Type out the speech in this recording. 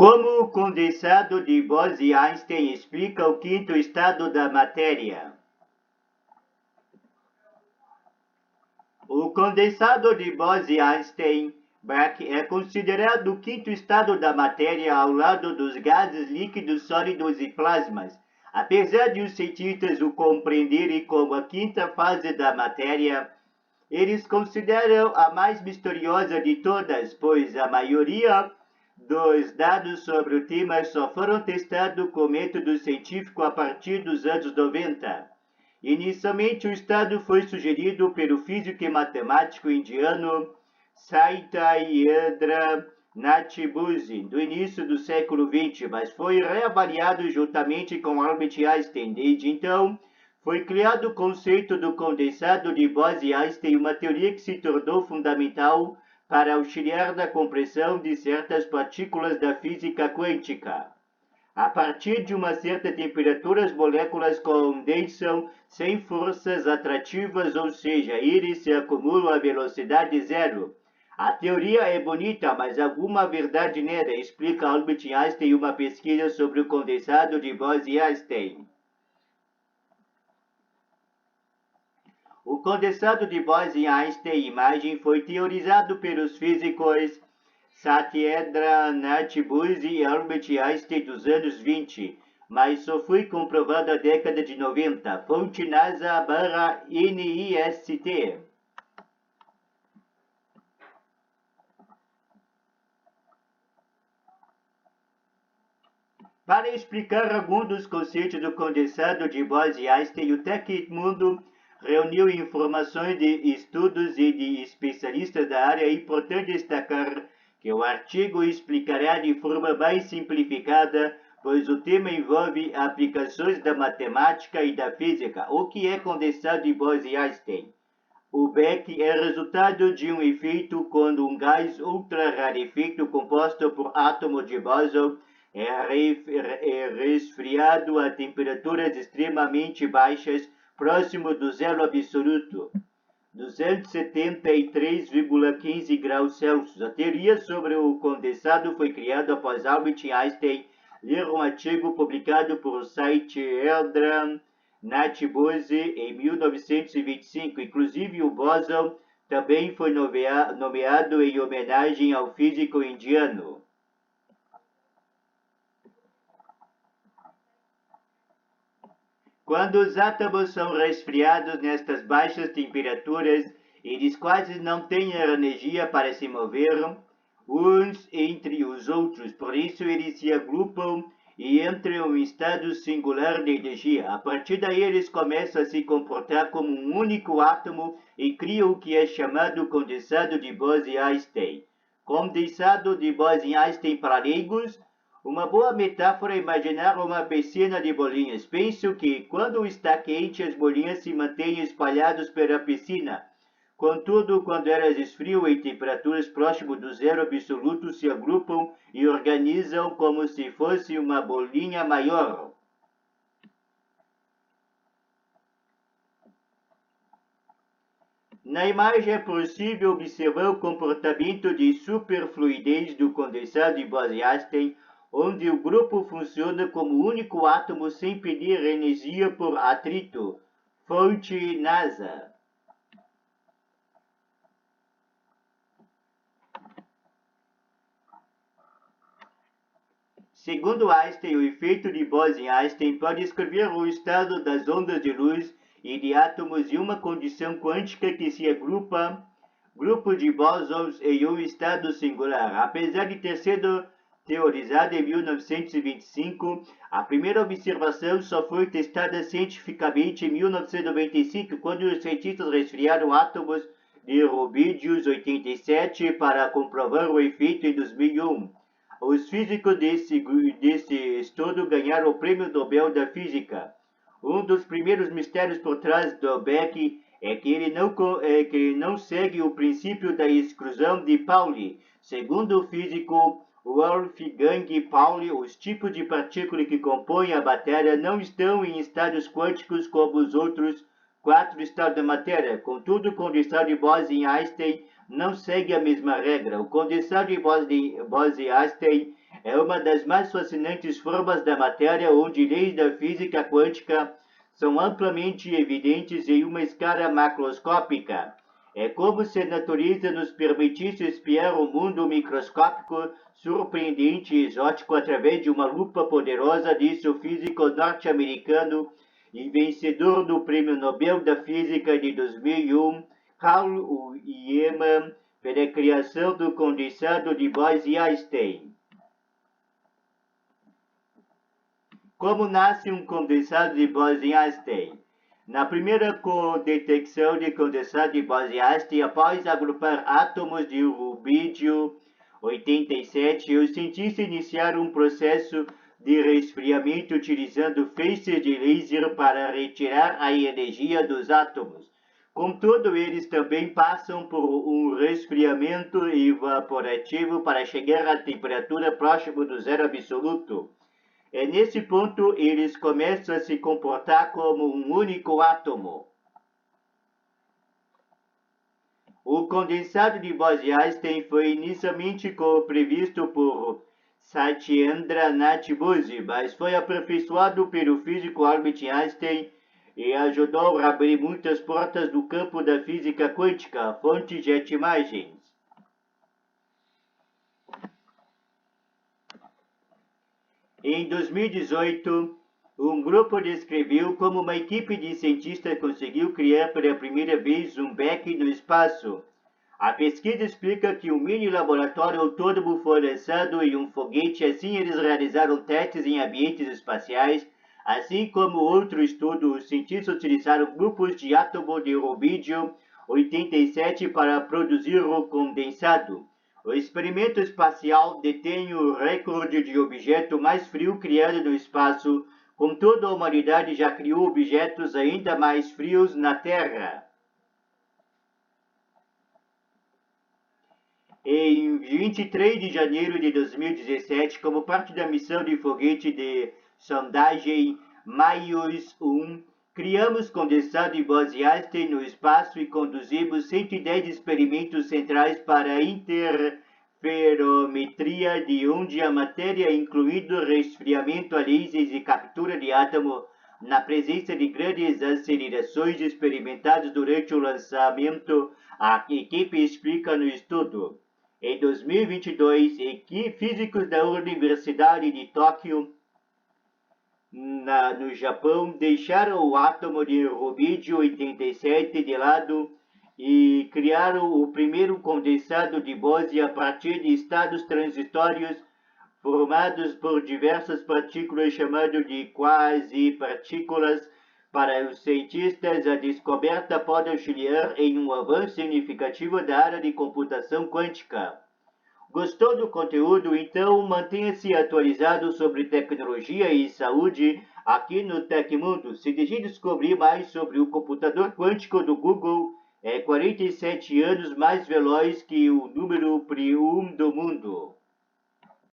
Como o condensado de Bose-Einstein explica o quinto estado da matéria? O condensado de Bose-Einstein é considerado o quinto estado da matéria ao lado dos gases, líquidos, sólidos e plasmas. Apesar de os cientistas o compreenderem como a quinta fase da matéria, eles consideram a mais misteriosa de todas, pois a maioria dos dados sobre o tema só foram testados com método científico a partir dos anos 90. Inicialmente, o estado foi sugerido pelo físico e matemático indiano Satyendra Nath Bose, do início do século XX, mas foi reavaliado juntamente com Albert Einstein. Desde então, foi criado o conceito do condensado de Bose-Einstein, uma teoria que se tornou fundamental para auxiliar na compreensão de certas partículas da física quântica. A partir de uma certa temperatura, as moléculas condensam sem forças atrativas, ou seja, eles se acumulam a velocidade zero. A teoria é bonita, mas alguma verdade nela, explica Albert Einstein em uma pesquisa sobre o condensado de Bose-Einstein. O condensado de Bose-Einstein imagem foi teorizado pelos físicos Satyendra Nath Bose e Albert Einstein dos anos 20, mas só foi comprovado na década de 90. Fonte NASA/NIST. Para explicar alguns dos conceitos do condensado de Bose-Einstein, o Tecmundo reuniu informações de estudos e de especialistas da área. É importante destacar que o artigo explicará de forma mais simplificada, pois o tema envolve aplicações da matemática e da física. O que é condensado de Bose-Einstein? O Beck é resultado de um efeito quando um gás ultra-rarefeito composto por átomos de bóson é resfriado a temperaturas extremamente baixas, próximo do zero absoluto, 273,15 graus Celsius. A teoria sobre o condensado foi criada após Albert Einstein ler um artigo publicado por Satyendra Nath Bose em 1925. Inclusive, o bóson também foi nomeado em homenagem ao físico indiano. Quando os átomos são resfriados nestas baixas temperaturas, eles quase não têm energia para se mover uns entre os outros, por isso eles se agrupam e entram em estado singular de energia. A partir daí, eles começam a se comportar como um único átomo e criam o que é chamado condensado de Bose-Einstein. Condensado de Bose-Einstein para leigos. Uma boa metáfora é imaginar uma piscina de bolinhas. Penso que, quando está quente, as bolinhas se mantêm espalhadas pela piscina. Contudo, quando elas esfriam em temperaturas próximas do zero absoluto, se agrupam e organizam como se fosse uma bolinha maior. Na imagem é possível observar o comportamento de superfluidez do condensado de Bose-Einstein, onde o grupo funciona como único átomo sem pedir energia por atrito. Fonte NASA. Segundo Einstein, o efeito de Bose-Einstein pode descrever o estado das ondas de luz e de átomos em uma condição quântica que se agrupa grupo de bósons em um estado singular. Apesar de ter sido teorizada em 1925, a primeira observação só foi testada cientificamente em 1995, quando os cientistas resfriaram átomos de rubídios-87 para comprovar o efeito em 2001. Os físicos desse estudo ganharam o Prêmio Nobel da Física. Um dos primeiros mistérios por trás do Beck é que ele não segue o princípio da exclusão de Pauli. Segundo o físico Wolfgang Pauli, os tipos de partículas que compõem a matéria não estão em estados quânticos como os outros 4 estados da matéria. Contudo, o condensado de Bose-Einstein não segue a mesma regra. O condensado de Bose-Einstein é uma das mais fascinantes formas da matéria, onde leis da física quântica são amplamente evidentes em uma escala macroscópica. É como se a natureza nos permitisse espiar o mundo microscópico, surpreendente e exótico através de uma lupa poderosa, disse o físico norte-americano e vencedor do Prêmio Nobel da Física de 2001, Carl Yeaman, pela criação do condensado de Bose-Einstein. Como nasce um condensado de Bose-Einstein? Na primeira detecção de condensado de Bose-Einstein, após agrupar átomos de rubídio 87, os cientistas iniciaram um processo de resfriamento utilizando feixes de laser para retirar a energia dos átomos. Contudo, eles também passam por um resfriamento evaporativo para chegar à temperatura próxima do zero absoluto. É nesse ponto eles começam a se comportar como um único átomo. O condensado de Bose-Einstein foi inicialmente previsto por Satyendra Nath Bose, mas foi aperfeiçoado pelo físico Albert Einstein e ajudou a abrir muitas portas do campo da física quântica, fonte Jet Imagens. Em 2018, um grupo descreveu como uma equipe de cientistas conseguiu criar pela primeira vez um beck no espaço. A pesquisa explica que um mini laboratório autônomo foi lançado em um foguete, assim eles realizaram testes em ambientes espaciais, assim como outro estudo, os cientistas utilizaram grupos de átomo de rubídio 87 para produzir o condensado. O experimento espacial detém o recorde de objeto mais frio criado no espaço, contudo a humanidade já criou objetos ainda mais frios na Terra. Em 23 de janeiro de 2017, como parte da missão de foguete de sondagem Maius 1, criamos condensado de Bose-Einstein no espaço e conduzimos 110 experimentos centrais para a interferometria, de onde a matéria, incluindo resfriamento a lasers e captura de átomo, na presença de grandes acelerações experimentadas durante o lançamento, a equipe explica no estudo. Em 2022, físicos da Universidade de Tóquio, no Japão, deixaram o átomo de rubídio 87 de lado e criaram o primeiro condensado de Bose a partir de estados transitórios formados por diversas partículas chamadas de quasi-partículas. Para os cientistas, a descoberta pode auxiliar em um avanço significativo da área de computação quântica. Gostou do conteúdo? Então mantenha-se atualizado sobre tecnologia e saúde aqui no Tecmundo. Se deseja descobrir mais sobre o computador quântico do Google, é 47 anos mais veloz que o número 1 do mundo.